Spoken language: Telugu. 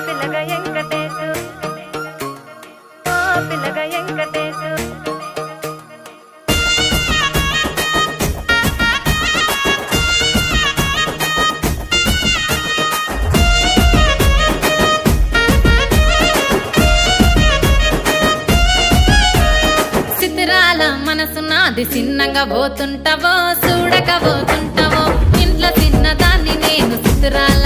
పిల్లగా వెంకటేశు ఓ పిల్లగా వెంకటేశు సిద్ధిరాల మనసు నాది చిన్నగా పోతుంటావో చూడక పోతుంటావో ఇంట్లో చిన్నదాన్ని నేను సిద్ధిరాల